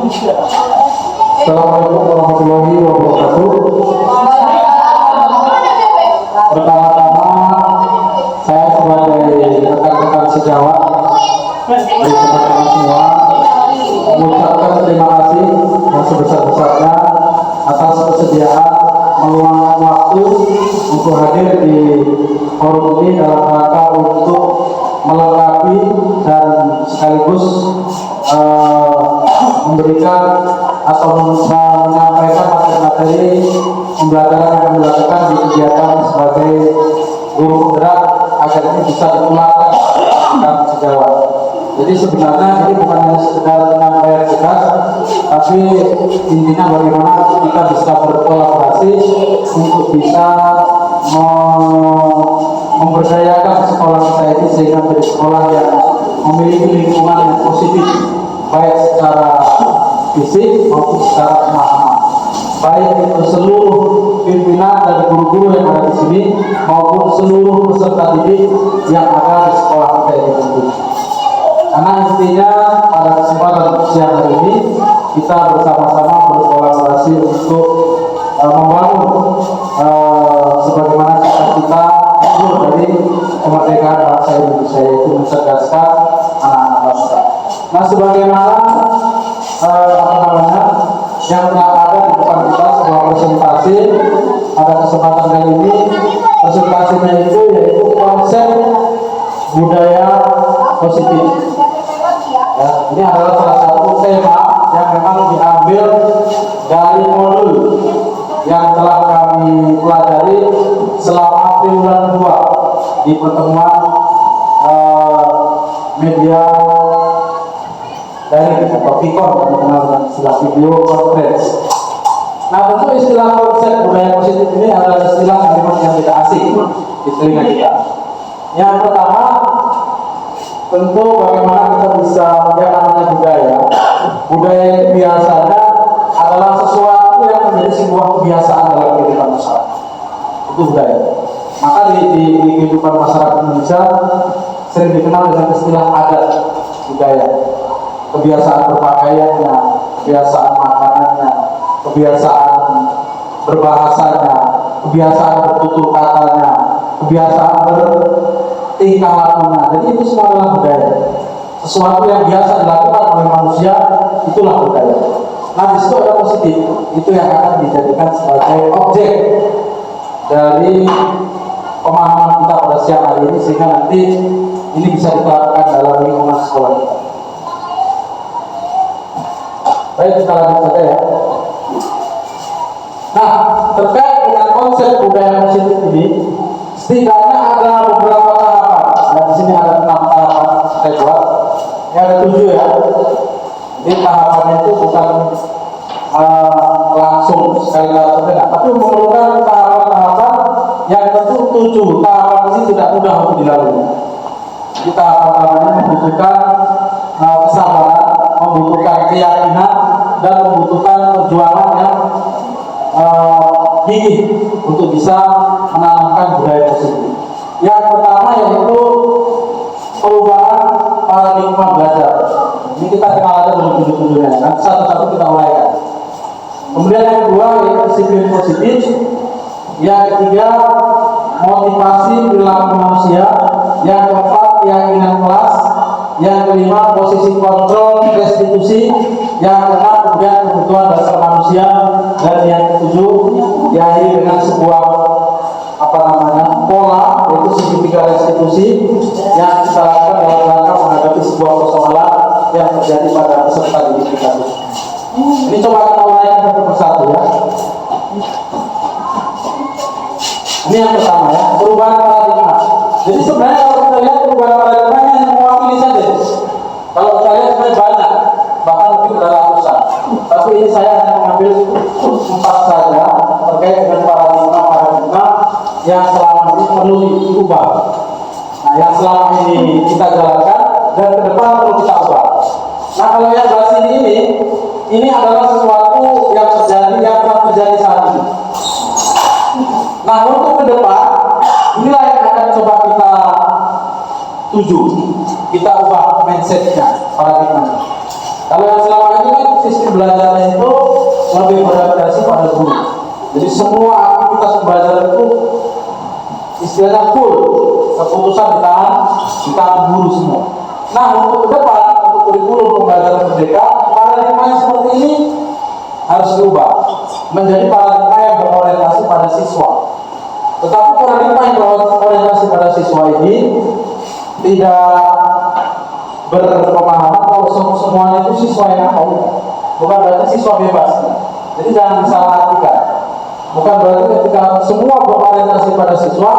Assalamualaikum warahmatullahi wabarakatuh. Pertama-tama saya sebagai rekan-rekan sejawat dari teman-teman semua mengucapkan terima kasih yang sebesar-besarnya atas kesediaan meluangkan waktu untuk hadir di forum ini dalam rangka untuk melengkapi dan sekaligus memberikan atau menyampaikan materi-materi pembelajaran yang kami lakukan di kegiatan sebagai guru penggerak agar ini bisa ditularkan dengan sejawat. Jadi sebenarnya ini bukan hanya sekedar penyampaian tugas, tapi intinya bagaimana kita bisa berkolaborasi untuk bisa memberdayakan sekolah kita ini sehingga menjadi sekolah yang memiliki lingkungan yang positif, baik secara fisik maupun secara pemahaman, baik itu seluruh pimpinan dan guru-guru yang ada di sini maupun seluruh peserta didik yang ada di sekolah kita ini tentu. Karena intinya pada kesempatan siang hari ini kita bersama-sama berkolaborasi untuk membangun sebagaimana cita-cita dari kemerdekaan bangsa Indonesia, yaitu mencerdaskan anak-anak bangsa. Nah, sebagaimana yang ada di depan kita sebuah presentasi pada kesempatan kali ini, presentasinya itu yaitu konsep budaya positif. Ya, ini adalah salah satu tema yang memang diambil dari modul yang telah kami pelajari selama triwulan 2 di pertemuan media dari atau VCON yang dikenal dengan istilah video conference. Nah, tentu istilah konsep budaya positif ini adalah istilah kalimat yang tidak asing di telinga kita. Yang pertama, tentu bagaimana kita bisa yang namanya budaya. Budaya itu biasanya adalah sesuatu yang menjadi sebuah kebiasaan dalam kehidupan masyarakat. Itu budaya. Maka di kehidupan masyarakat Indonesia sering dikenal dengan istilah adat budaya. Kebiasaan berpakaiannya, kebiasaan makanannya, kebiasaan berbahasanya, kebiasaan bertutur katanya, kebiasaan bertingkah lakunya. Jadi itu semua adalah budaya. Sesuatu yang biasa dilakukan oleh manusia, itulah budaya. Nah, di situ ada positif, itu yang akan dijadikan sebagai objek dari pemahaman kita pada siang hari ini, sehingga nanti ini bisa diterapkan dalam lingkungan sekolah kita. Baik, kita lanjut saja ya. Nah, terkait dengan konsep budaya positif ini, setidaknya ada beberapa tahapan. Nah, di sini ada 6 tahapan saya buat. Ini ada 7 ya. Jadi tahapannya itu bukan langsung sekali langsung, tapi memerlukan tahapan-tahapan yang tentu 7 tahapan ini tidak mudah untuk dilalui. Jadi tahapan-tahapannya membutuhkan kesabaran, membutuhkan keyakinan, dan membutuhkan perjuangan yang gigih untuk bisa menanamkan budaya positif. Yang pertama yaitu perubahan paradigma belajar. Ini kita kenal aja belum tujuh-tujuhnya, kan? Satu-satu kita uraikan. Kemudian yang kedua yaitu disiplin positif. Yang ketiga motivasi perilaku manusia. Yang keempat keyakinan kelas. Yang kelima posisi kontrol restitusi. Yang keenam kemudian kebutuhan dasar manusia. Dan yang ketujuh diakhiri dengan sebuah pola, yaitu segitiga restitusi yang kita lakukan dalam rangka menghadapi sebuah persoalan yang terjadi pada peserta didik kita. Ini coba kita uraikan satu persatu ya. Ini yang pertama ya, perubahan paradigma. Jadi sebenarnya kalau kita lihat perubahan paradigma ini hanya mewakili saja. Kalau kita lihat sebenarnya banyak, bahkan mungkin ada ratusan. Tapi ini saya hanya mengambil 4 saja terkait dengan paradigma yang selama ini perlu diubah. Nah, yang selama ini kita jalankan dan ke depan perlu kita ubah. Nah, kalau yang bahas ini adalah sesuatu yang telah terjadi saat ini. Nah, untuk ke depan, inilah yang akan coba kita tuju, kita ubah mindsetnya, paradigmanya. Kalau yang selama ini kan sistem belajarnya itu lebih beradaptasi pada guru. Jadi semua aktivitas pembelajaran itu istilahnya full keputusan di tangan guru semua. Nah, untuk ke depan, untuk kurikulum pembelajaran merdeka, paradigma yang seperti ini harus diubah menjadi paradigma yang berorientasi pada siswa. Tetapi paradigma yang berorientasi pada siswa ini tidak berpemahaman kalau semuanya itu siswa yang tahu, bukan berarti siswa bebas. Jadi jangan disalahartikan. Bukan berarti ketika semua berorientasi pada siswa,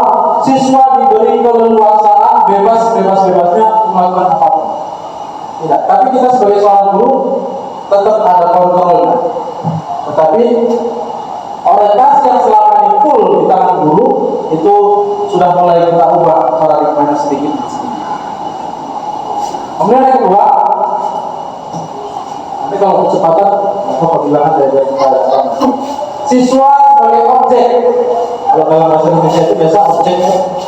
siswa diberi keleluasaan bebasnya melakukan apapun. Tidak. Tapi kita sebagai seorang guru tetap ada kontrolnya. Tetapi orientasi yang selama ini full di tangan guru itu sudah mulai kita ubah paradigmanya sedikit demi sedikit. Kemudian yang kedua, nanti kalau kecepatan, aku perbilangan dari siswa sebagai objek. Kalau dalam bahasa Indonesia itu biasa objek.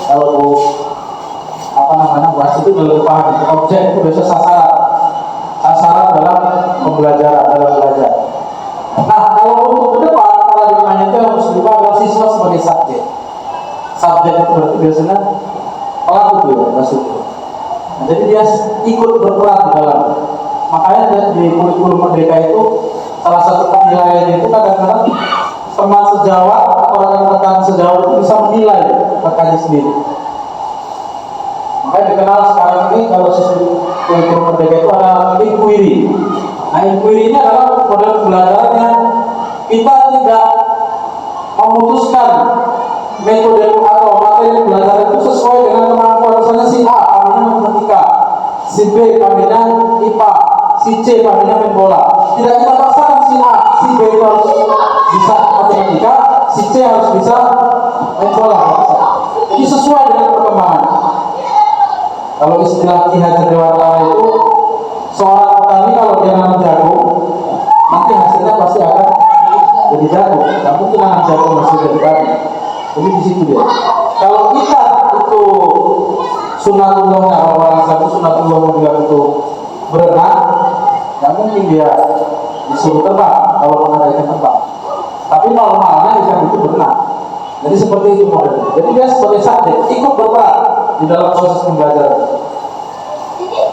Kalau bahasa itu lebih paham. Objek itu biasa sasaran dalam pembelajaran, dalam belajar. Nah, kalau untuk ke depan, paradigmanya itu harus diubah adalah siswa sebagai subjek. Subjek itu berarti biasanya pelaku itu ya, maksudnya. Nah, jadi dia ikut berperan di dalam. Makanya di kurikulum merdeka itu salah satu penilaiannya itu kadang-kadang teman sejawat atau rekan-rekan sejawat itu bisa menilai rekannya sendiri. Makanya dikenal sekarang ini kalau sistem kurikulum merdeka itu ada inquiry. Nah, inquiry ini adalah model pembelajaran yang kita tidak memutuskan metode atau materi pembelajaran itu sesuai dengan kemampuan. Misalnya si A kaminya matematika, si B kaminya IPA, si C kaminya main bola. Tidak kita paksakan si A, si B itu harus bisa matematika, si C harus bisa main bola. Ini sesuai dengan perkembangan. Kalau istilah Ki Hajar Dewantara itu, seorang petani kalau dia nanam jagung, nanti hasilnya pasti akan jadi jagung. Tidak mungkin nanam jagung masih jadi petani. Jadi di situ dia. Kalau ikan itu sunatullahnya, kalau orang satu sunatullah bilang itu berenang, tidak mungkin dia disuruh terbang kalau pernah ikan terbang. Tapi normalnya ikan itu berenang. Jadi seperti itu modelnya. Jadi dia sebagai subjek ikut berperan di dalam proses pembelajaran.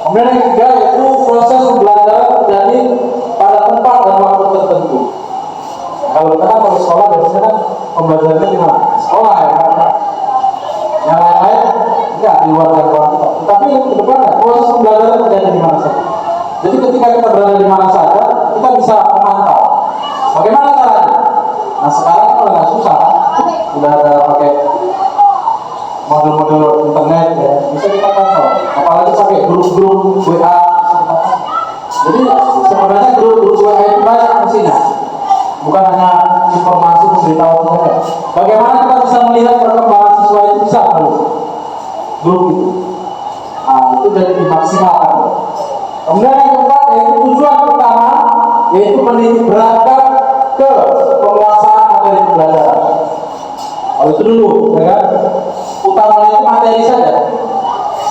Kemudian yang ketiga yaitu proses pembelajaran terjadi pada tempat dan waktu tertentu. Kalau kita kan kalau sekolah biasanya kan pembelajarannya di mana? Sekolah ya kan? Yang lain-lain enggak di luar jangkauan kita. Tapi ke depan ya, proses pembelajaran terjadi di mana saja. Jadi ketika kita berada di mana saja, kita bisa memantau. Bagaimana caranya? Nah sekarang kalau nggak susah, sudah ada pakai model-model internet ya, bisa kita pantau. Apalagi pakai grup-grup WA. Jadi sebenarnya grup-grup WA itu banyak isinya, bukan hanya informasi pemberitahuan saja. Bagaimana kita bisa melihat perkembangan siswa itu bisa kalau grup itu. Nah itu jadi dimaksimalkan. Kemudian yang keempat yaitu tujuan pertama yaitu menitik beratkan ke penguasaan materi pembelajaran. Kalau itu dulu, ya kan? Utamanya itu materi saja.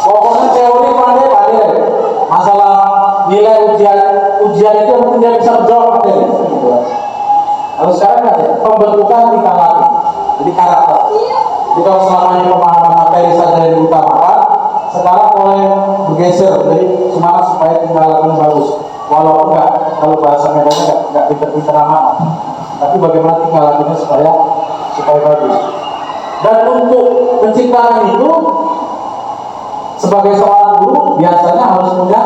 Pokoknya teori pandai. Masalah nilai ujian itu yang dia bisa menjawab materi. Gitu. Kalau sekarang kan ya, pembentukan tingkah laku, jadi karakter. Jadi kalau selama ini pemahaman materi saja yang diutamakan, sekarang mulai bergeser jadi semangat supaya tingkah lakunya bagus. Walaupun enggak, kalau bahasa medanya enggak pinter-pinter amat, tapi bagaimana tingkah lakunya supaya bagus. Dan untuk menciptakan itu sebagai seorang guru biasanya harus punya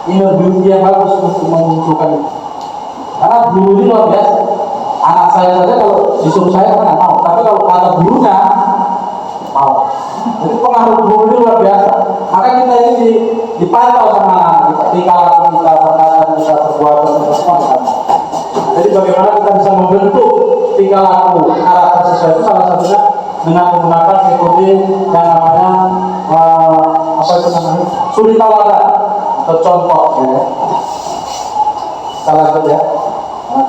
inner beauty yang bagus untuk memunculkan itu. Karena guru ini luar biasa. Anak saya saja kalau disuruh saya kan nggak mau, tapi kalau kata gurunya mau. Jadi pengaruh guru ini luar biasa. Maka kita ini dipantau sama anak kita, di kalangan kita, perkataan kita, perbuatan kita semua. Jadi bagaimana kita bisa membentuk tingkah laku karakter siswa itu salah satunya dengan menggunakan metode yang namanya suri tauladan atau contoh ya. Kita lanjut ya.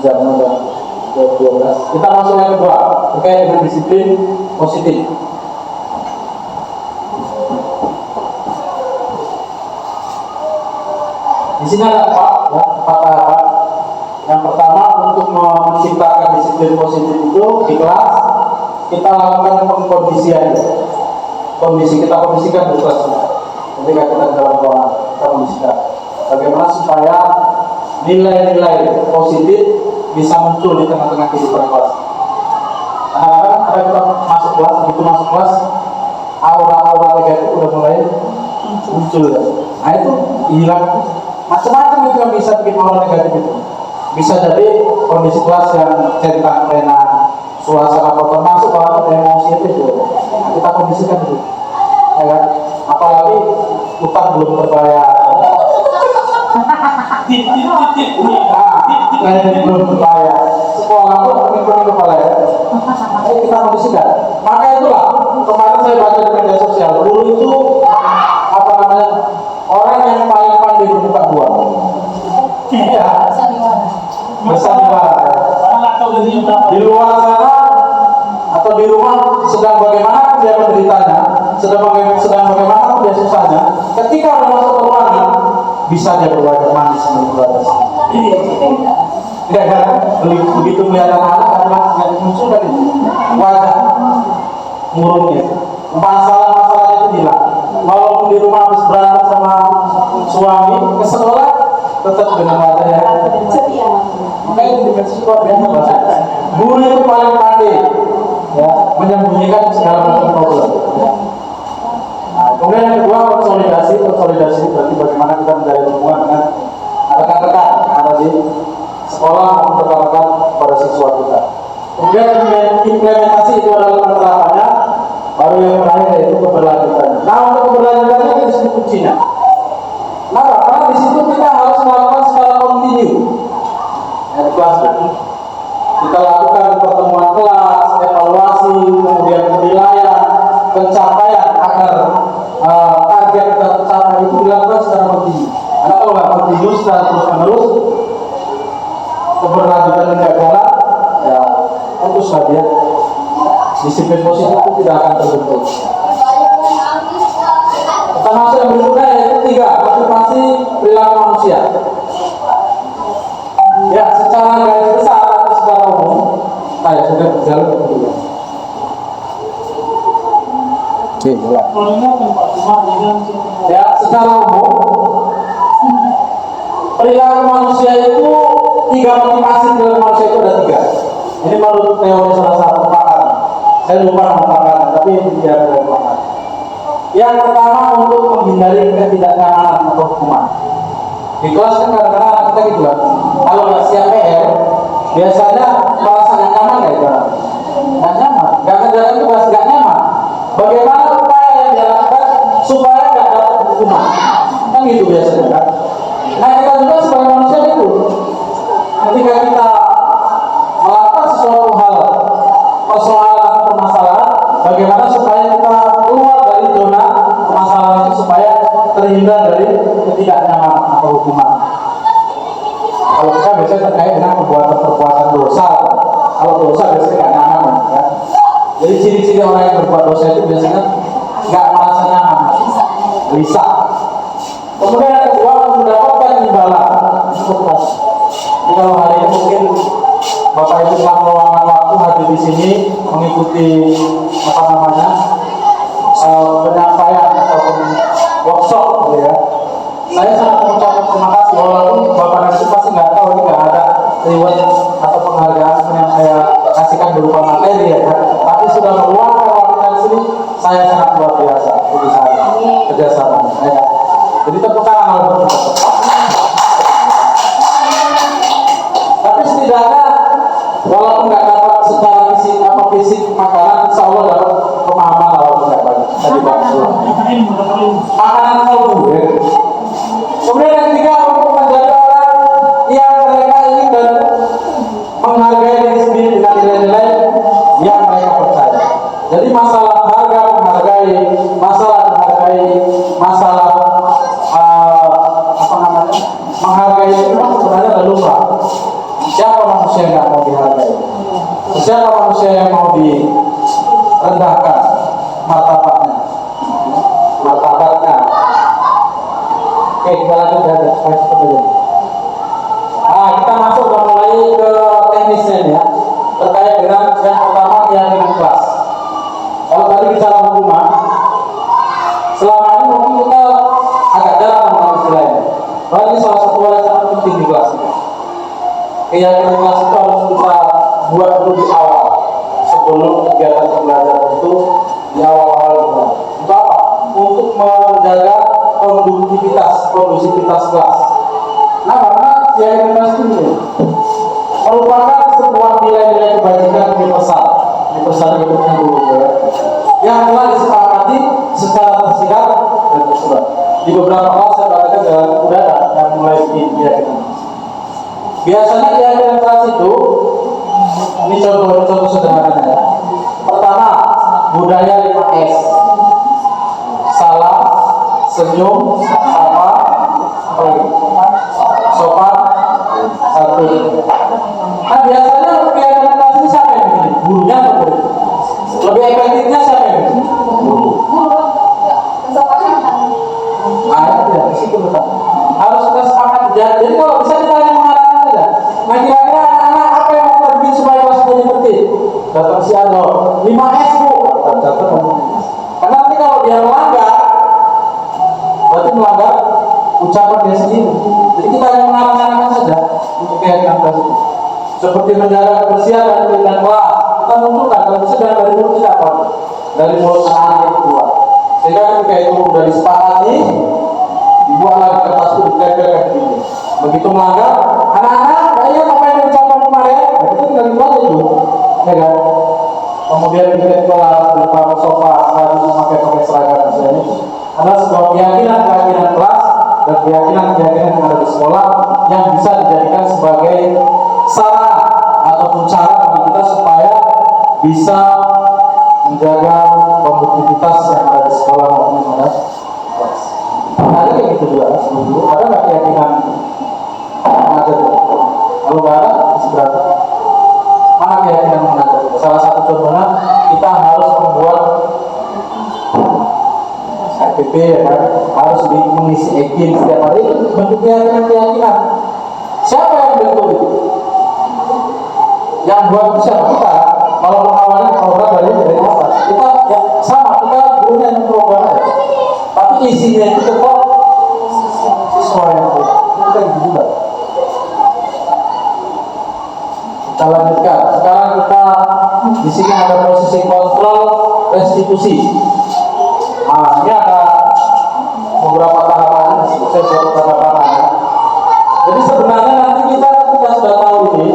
Jam 12. Kita masuk yang kedua terkait dengan disiplin positif. sini ada empat, ya, empat tahapan. Yang pertama, untuk menciptakan disiplin positif itu di kelas kita lakukan pengkondisian. Kita kondisikan di kelasnya. Ketika kita dalam ruangan, kita kondisikan. Bagaimana supaya nilai-nilai positif bisa muncul di tengah-tengah kehidupan kelas. Kadang-kadang ada kita masuk kelas, begitu masuk kelas, aura-aura negatif udah mulai muncul ya. Nah itu hilang. Macam-macam itu yang bisa bikin aura negatif itu. Bisa jadi kondisi kelas yang centang-centang, suasana kotor masuk kalau ada emosi itu. Nah, kita kondisikan itu, ya kan? Apalagi utang belum terbayar. Belum terbayar. Sekolah pun pening-pening kepala ya. Ayo kita kondisikan. Maka itulah kemarin saya baca di media sosial, guru itu apa namanya orang yang paling pandai berbuka buah. Iya. Bersandiwara. Di luar sana atau di rumah sedang bagaimana dia menderitanya, sedang bagaimana dia susahnya. Ketika masuk ke ruangan bisa dia berwajah manis berwajah. Tidak kan? Begitu melihat anak-anak yang muncul dari wajah murungnya. Masalah-masalahnya itu hilang. Walaupun di rumah habis berantem sama suami, ke sekolah tetap dengan wajah yang makanya di Meksiko biasa baca guru itu paling pandai ya, menyembunyikan segala macam problem. Nah, kemudian yang kedua konsolidasi berarti bagaimana kita menjalin hubungan dengan rekan-rekan yang ada di sekolah maupun rekan-rekan pada siswa kita. Kemudian implementasi itu adalah penerapannya, baru yang terakhir yaitu keberlanjutannya. Nah, untuk keberlanjutannya itu disebut kuncinya. Nah, karena di situ kita harus melakukan secara kontinu. Di kelas kita lakukan pertemuan kelas, evaluasi, kemudian penilaian, pencapaian agar target kita tercapai itu dilakukan secara kontinu. Karena kalau nggak kontinu secara terus-menerus, keberlanjutan nggak jalan, ya putus saja. Disiplin positif itu tidak akan terbentuk. Kita masuk yang berikutnya yaitu 3, motivasi perilaku manusia. Ya, secara garis besar atau secara umum, saya sudah berjalan berdua. Oke, mulai. Ya, secara umum, perilaku manusia itu 3 motivasi perilaku manusia itu ada 3. Ini menurut teori salah satu pakar. Saya lupa nama pakarnya, tapi dia ada pakar. Yang pertama untuk menghindari ketidaknyamanan atau hukuman. Di kelas kan kadang-kadang anak kita gitu lah. Kalau nggak siap PR, biasanya merasa nggak nyaman nggak itu? Nggak nyaman, nggak ngerjakan tugas nggak nyaman. Bagaimana upaya yang dilakukan supaya nggak dapat hukuman? Kan gitu biasanya kan. Nah kita juga sebagai manusia itu, ketika kita melakukan sesuatu hal, persoalan atau masalah, bagaimana supaya kita keluar dari zona masalah itu supaya terhindar dari ketidaknyamanan atau hukuman. Kalau kita biasanya terkait dengan perbuatan dosa. Kalau dosa biasanya nggak nyaman, ya. Jadi ciri-ciri orang yang berbuat dosa itu biasanya nggak merasa nyaman, gelisah. Kemudian yang kedua mendapatkan imbalan. Jadi kalau hari ini mungkin Bapak Ibu telah meluangkan waktu hadir di sini mengikuti apa namanya penyampaian ataupun workshop, gitu ya. Saya sangat mengucapkan terima kasih, walaupun Bapak nanti pasti nggak tahu ini nggak ada reward atau penghargaan yang saya kasihkan berupa materi ya, tapi sudah meluangkan waktu di sini, saya sangat luar biasa kerjasama. Ya. Jadi tepuk tangan kalau tapi setidaknya walaupun nggak dapat secara fisik makanan, insya Allah dapat pemahaman lah nggak banyak. Tadi makanan kalbu. Ya. Kemudian yang ketiga untuk menjadi orang yang mereka ingin dan menghargai diri sendiri dengan nilai-nilai yang mereka percaya. Jadi masalah harga menghargai, masalah menghargai itu sebenarnya adalah lumrah. Siapa manusia yang nggak mau dihargai? Siapa manusia yang mau direndahkan martabatnya? Oke, kita lanjut dari keyakinan kelas itu harus kita buat dulu di awal sebelum kegiatan pembelajaran itu di awal-awal bulan. Untuk apa? Untuk menjaga kondusivitas kelas. Nah, karena keyakinan kelas ini merupakan sebuah nilai-nilai kebajikan universal hidupnya dulu ya, yang telah disepakati secara tersirat dan tersurat. Di beberapa hal saya perhatikan dalam udara yang mulai keyakinan. Biasanya keyakinan kelas itu, ini contoh sederhananya ya. Pertama, budaya 5S. Salam, senyum, sapa, apa lagi? Sopan, santun. Nah, biasanya keyakinan kelas ini siapa yang bikin? Gurunya atau murid? Lebih efektifnya siapa yang bikin? Guru. Ya, situ betul. Harus kita sepakat. Jadi kalau bisa kita hanya mengarahkan saja. Nah, kira-kira anak-anak apa yang kita bikin supaya kelas jadi tertib? Datang si Ano, 5S bu. Karena nanti kalau dia melanggar, berarti melanggar ucapan dia sendiri. Jadi kita hanya mengarahkan saja untuk keyakinan kelas itu. Seperti menjaga kebersihan dan kebersihan kelas, kita munculkan kalau bisa dari mulut kita apa? Dari mulut anak-anak itu keluar. Sehingga ketika itu sudah disepakati, dibuat lagi kertas itu ditempelkan di sini. Begitu melanggar, anak-anak, kayaknya apa yang diucapkan kemarin? Itu tinggal dibuat itu, ya kan? Kemudian kita kelas berupa sofa, harus memakai seragam misalnya. Adalah sebuah keyakinan kelas dan keyakinan yang ada di sekolah yang bisa dijadikan sebagai sarana ataupun cara bagi kita supaya bisa menjaga produktivitas yang ada di sekolah maupun yang ada di kelas. Ada kayak gitu juga, ada nggak keyakinan mengajar? Kalau nggak ada, seberapa? Mana keyakinan mengajar? Salah satu contohnya kita harus membuat KPP ya kan, harus mengisi ekin setiap hari. Itu bentuk keyakinan. Siapa yang bentuk itu? Yang buat siapa? Kita. Kalau mengawalnya program dari atas, kita ya sama, kita gurunya yang program aja. Tapi isinya itu tetap siswa yang kita gitu juga. Kita lanjutkan. Sekarang kita di sini ada posisi kontrol restitusi. Nah, ini ada beberapa tahapan, saya buat tahapan. Jadi sebenarnya nanti kita sudah tahu ini,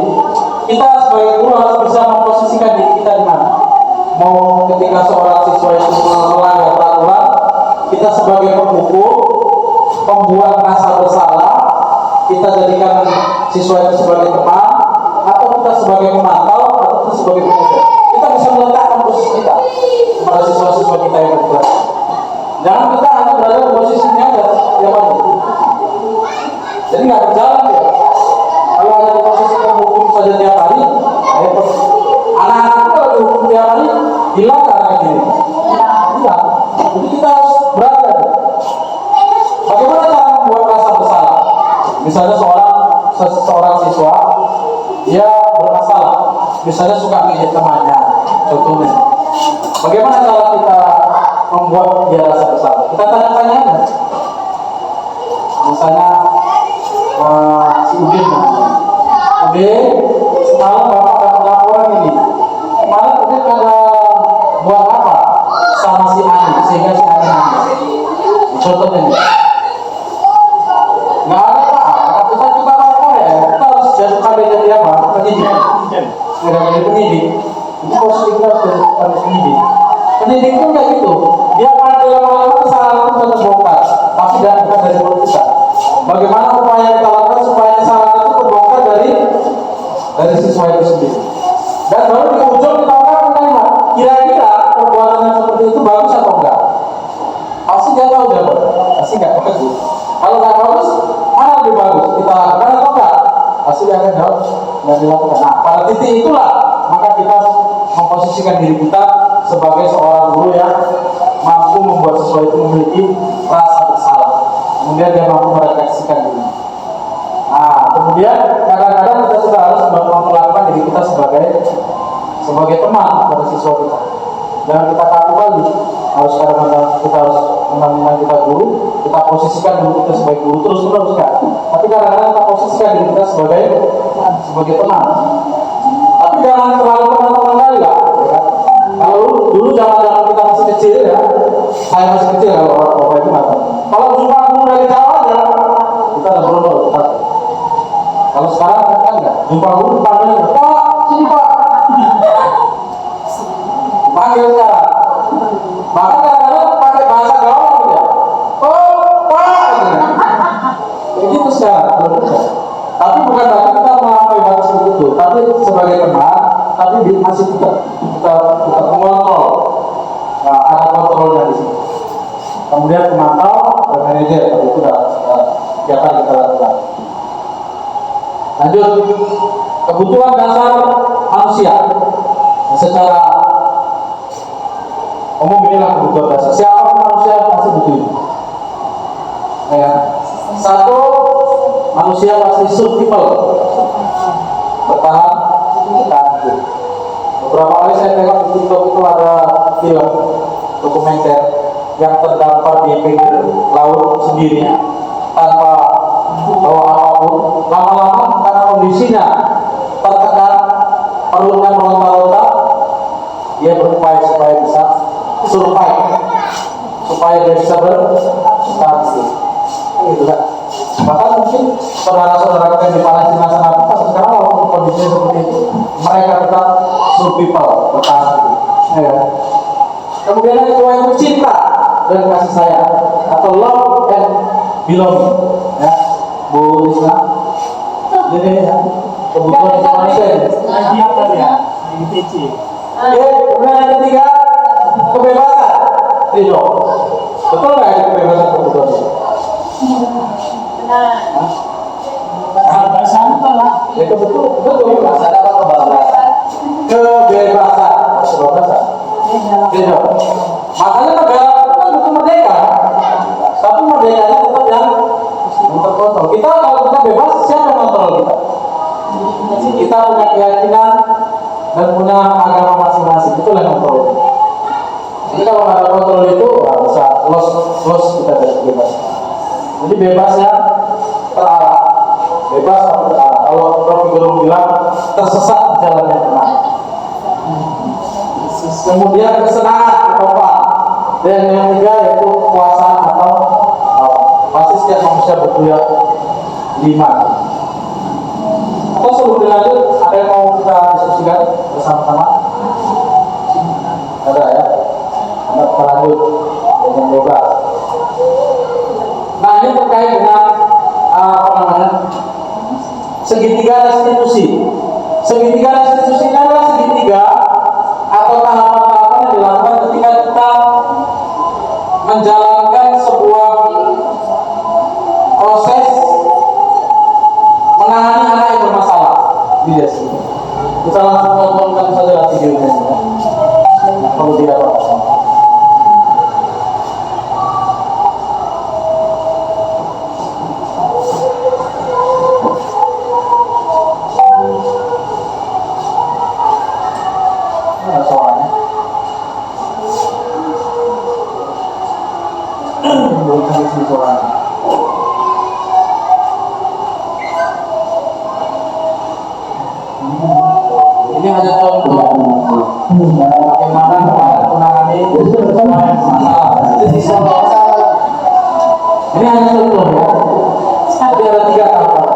kita sebagai guru harus bisa memposisikan diri kita di mana. Mau ketika seorang siswa itu melanggar peraturan, kita sebagai pembuku, pembuat rasa bersalah, kita jadikan siswa itu sebagai teman, atau kita sebagai pemantau, atau kita sebagai pengajar. Kita bisa meletakkan posisi kita kepada siswa-siswa kita yang berkelas. Jangan kita hanya berada di posisinya aja tiap hari. Jadi nggak berjalan ya. Kalau ada di posisi pembuku saja tiap hari, anak-anak itu kalau dihukum tiap hari, hilang ke anak ini. Hilang. Jadi kita harus berada. Bagaimana cara membuat rasa bersalah? Misalnya seorang siswa, dia bermasalah. Misalnya suka ngejek temannya, contohnya. Bagaimana cara kita membuat dia rasa bersalah? Kita tanya-tanya aja. Misalnya si Udin, semalam bapak dapat laporan ini. Kemarin Udin ada buat apa sama si Ani sehingga si Ani nangis. Contohnya ini. Nggak ada pak. Kita lapor ya. Kita harus jadi apa? Penyidik. Tidak jadi penyidik. Itu posisi kita harus jadi penyidik. Pendidik itu kayak gitu, dia akan lama-lama kesalahan itu bisa terbongkar, tapi bukan dari mulut kita. Bagaimana upaya kita lakukan supaya kesalahan itu terbongkar dari siswa itu sendiri. Dan baru di ujung kita akan menerima, kira-kira perbuatan yang seperti itu bagus atau enggak? Pasti dia tahu jawaban, pasti enggak bagus. Kalau enggak bagus, mana lebih bagus? Kita lakukan atau enggak? Pasti dia akan jawab yang dilakukan. Nah, pada titik itulah maka kita memposisikan diri kita sebagai seorang guru yang mampu membuat siswa itu memiliki rasa bersalah. Kemudian dia mampu merefleksikan diri. Nah, kemudian kadang-kadang kita juga harus memperlakukan diri kita sebagai teman pada siswa kita. Jangan kita kaku kali. Harus kadang-kadang kita harus menang kita guru, kita posisikan diri kita sebagai guru terus kan. Tapi kadang-kadang kita posisikan diri kita sebagai sebagai teman. Tapi jangan terlalu teman-teman kali lah. Ya kan? Kalau dulu zaman kita masih kecil ya, saya masih kecil kalau orang tua itu nggak. Kalau jumpa guru dari jauh aja, kita udah berdoa. Kalau sekarang kan enggak, jumpa guru panggil, Pak, sini Pak. Panggil sekarang. Bahkan kadang-kadang pakai bahasa gaul ya. Oh, Pak. Begitu sekarang. Tapi bukan berarti kita melampaui batas itu, tapi sebagai teman, tapi masih kita mengontrol. Nah, ada kontrolnya di sini. Kemudian pemantau dan manajer, itu sudah kegiatan kita lakukan. Lanjut, kebutuhan dasar manusia secara umum inilah kebutuhan dasar. Siapa manusia pasti butuh ini. Ya. Satu, manusia pasti survival, bertahan hidup. Beberapa kali saya tengok di TikTok itu ada film dokumenter yang terdampar di pinggir laut sendirinya tanpa bawa apapun. Lama-lama karena kondisinya tertekan, perlukan ronta-ronta, dia berupaya supaya bisa survive, supaya dia bisa bertahan hidup. Gitu kan? Bahkan mungkin saudara-saudara kita di Palestina sana pun sekarang walaupun kondisinya seperti itu, mereka tetap survival, bertahan hidup. Ya. Kemudian yang kedua itu cinta dan kasih sayang atau love and belonging. Ya, Bu Risma. Jadi ya, kebutuhan manusia. Lagi apa ya? ITC. Oke, kemudian yang ketiga kebebasan. Ridho. Betul nggak ya kebebasan kebutuhan? Benar. Kebebasan apa lah? Itu betul kebebasan apa kebebasan? Kebebasan. Ridho. Makanya negara kita kan butuh merdeka. Tapi merdekanya tetap yang terkontrol. Kita kalau kita bebas, siapa yang kontrol kita? Kita punya keyakinan dan punya agama masing-masing. Itulah yang kontrol. Jadi kalau nggak ada kontrol itu, bisa los kita dari bebas. Jadi bebasnya terarah, bebas tapi terarah. Kalau Rocky Gerung bilang tersesat di jalan yang benar. Kemudian kesenangan atau apa? Dan yang ketiga yaitu kepuasan atau pasti setiap manusia butuh yang 5. Atau sebelum dilanjut, ada yang mau kita diskusikan bersama-sama? Ada ya? Ada kita lanjut dengan 12. Nah ini terkait dengan apa namanya? Segitiga restitusi. Segitiga restitusi ini adalah segitiga atau tahapan-tahapan yang dilakukan ketika kita menjalankan sebuah proses menangani anak yang bermasalah. Iya sih. Kita langsung tontonkan saja videonya. Kalau tidak apa-apa. Ini hanya contoh bagaimana menangani masalah. Ini hanya contoh ya. Tapi ada 3 tahapan.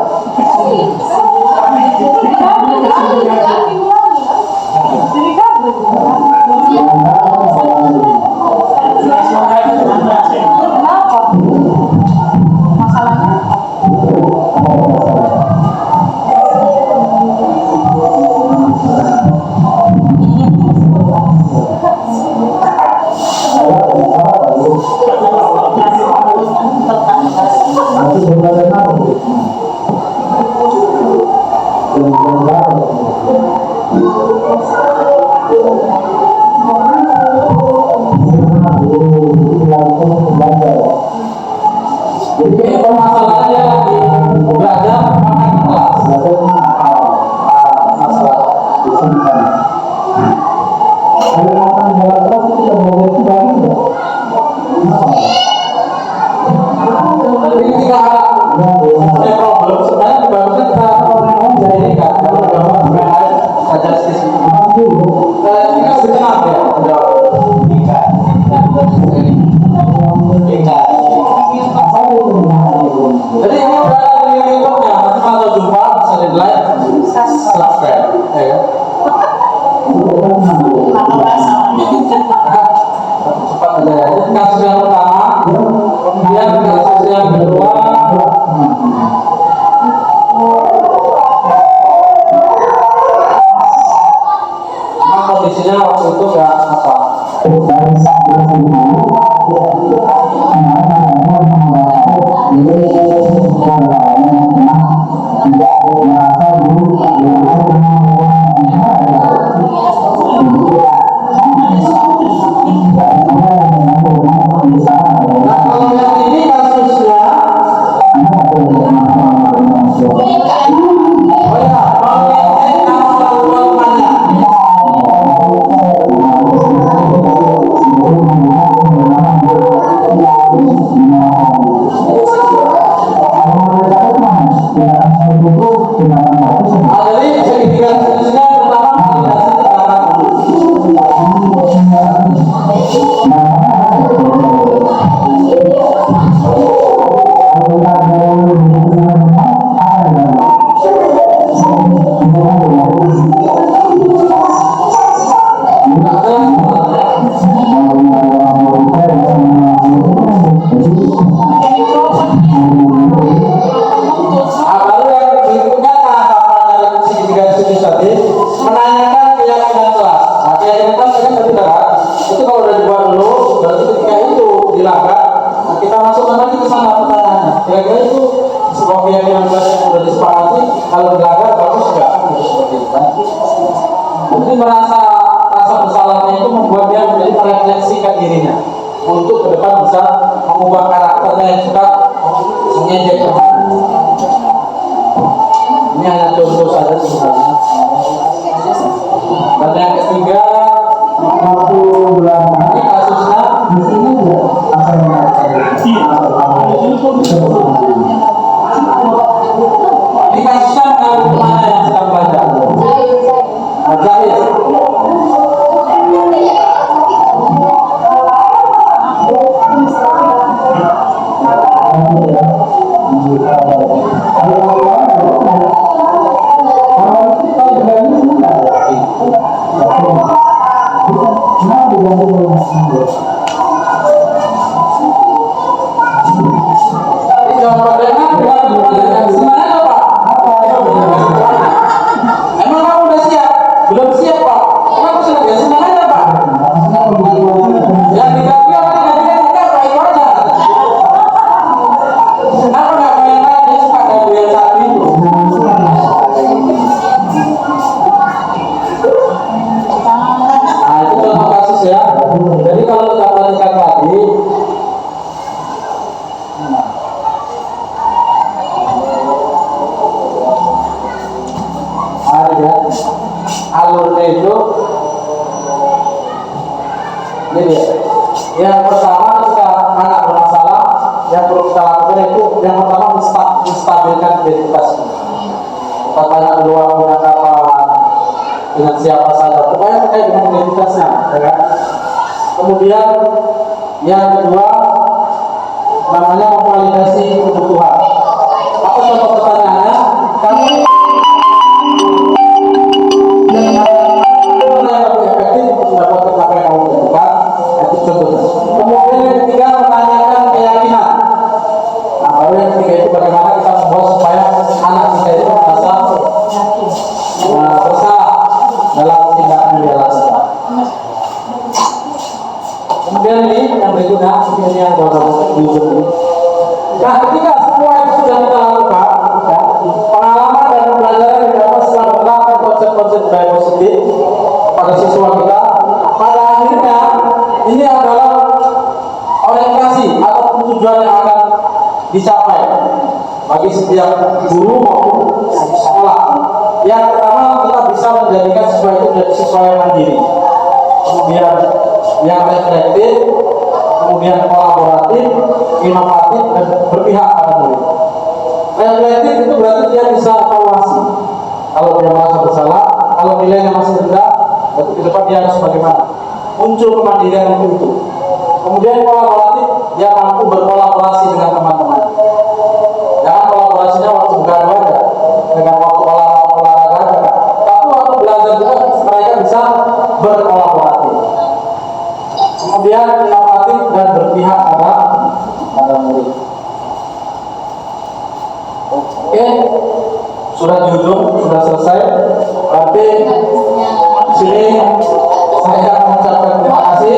Jadi permasalahannya lagi belajar makan kelas. Masalah di sini kan. Kalau makan kelas itu tidak boleh dibagi. Ini tidak ada problem sebenarnya. Bagusnya kita jadikan fair, ya kan? Cepat aja ya. Ini kasus yang pertama, kemudian kasus yang kedua. Memang kondisinya waktu itu nggak apa. Nah, kalau yang ini kasusnya, oh ya, mengenai nama temannya. Jadi segitiga kasusnya pertama validasi keterangan dulu. Lalu yang berikutnya tahapan dari segitiga kasus tadi menanyakan keyakinan kelas. Nah, keyakinan kelas ini tadi kan itu kalau udah dibuat dulu, berarti ketika itu dilanggar, nah kita masukkan lagi ke sana pertanyaannya. Kira-kira itu sebuah keyakinan kelas yang sudah disepakati, kalau dilanggar bagus nggak? Gitu, seperti itu kan. Jadi rasa bersalahnya itu membuat dia menjadi merefleksikan dirinya untuk ke depan bisa mengubah karakternya yang suka mengejek teman. Ini hanya contoh saja sebenarnya. Dan yang ketiga, ini kasusnya ini kasusnya mengaku mana yang sedang belajar. Jahit. Jawabannya sebenarnya apa? Emang kamu udah siap? Belum siap Pak. Kenapa sudah ya? Sebenarnya Pak. Yang diganti apa digantikan enggak Pak, itu aja. Kenapa nggak main lain? Dia suka ganggu yang satu itu. Nah itu contoh kasus ya. Jadi kalau kita perhatikan tadi, ada ya, alurnya itu ini dia. Yang pertama ketika anak bermasalah, yang perlu kita lakukan itu yang pertama menstabilkan identitasnya. Kita tanya dulu punya kapan, dengan siapa saja, pokoknya terkait dengan identitasnya, ya kan? Kemudian yang kedua namanya memvalidasi kebutuhan. Apa contoh pertanyaannya? Kamu mana yang lebih efektif untuk mendapatkan apa yang kamu butuhkan? Itu contohnya. Kemudian yang ketiga menanyakan keyakinan. Nah, baru yang ketiga itu bagaimana kita membuat supaya anak kita itu merasa bersalah dalam tindakan dia lakukan. Kemudian ini yang berikutnya, ini yang baru di ujung ini. Nah, ketika semua itu sudah kita lakukan, pengalaman dan pembelajaran yang dapat setelah menerapkan konsep-konsep budaya positif pada siswa kita, pada akhirnya ini adalah orientasi atau tujuan yang akan dicapai bagi setiap guru maupun sekolah. Yang pertama, kita bisa menjadikan siswa itu menjadi siswa yang mandiri, kemudian yang reflektif, kemudian kolaboratif, inovatif, dan berpihak pada murid. Reflektif itu berarti dia bisa evaluasi. Kalau dia merasa bersalah, kalau nilainya masih rendah, berarti ke depan dia harus bagaimana? Muncul kemandirian itu. Kemudian kolaboratif, dia mampu berkolaborasi dengan teman-teman. Jangan kolaborasinya waktu bergaduh aja, dengan waktu olahraga aja. sudah di ujung, sudah selesai. Berarti di sini saya mengucapkan terima kasih,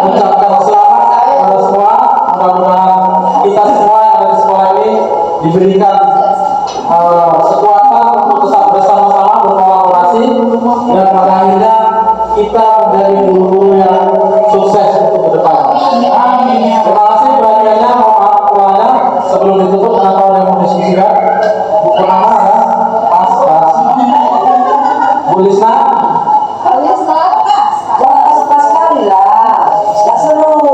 mengucapkan selamat kepada semua. Mudah-mudahan kita semua yang ada di sekolah ini diberikan kekuatan untuk tetap bersama-sama berkolaborasi dan pada akhirnya kita menjadi guru yang sukses untuk ke depan. Terima kasih perhatiannya, mohon maaf kurangnya. Sebelum ditutup, kenapa ada yang mau diskusikan? Buku nama ya, pas. Bu Lisna,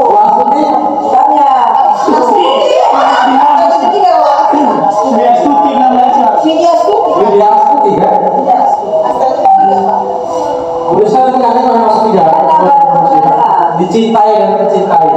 Bu Astuti, Widya Astuti kan? Bu Lisna itu kan yang masuk tiga, dicintai dan mencintai.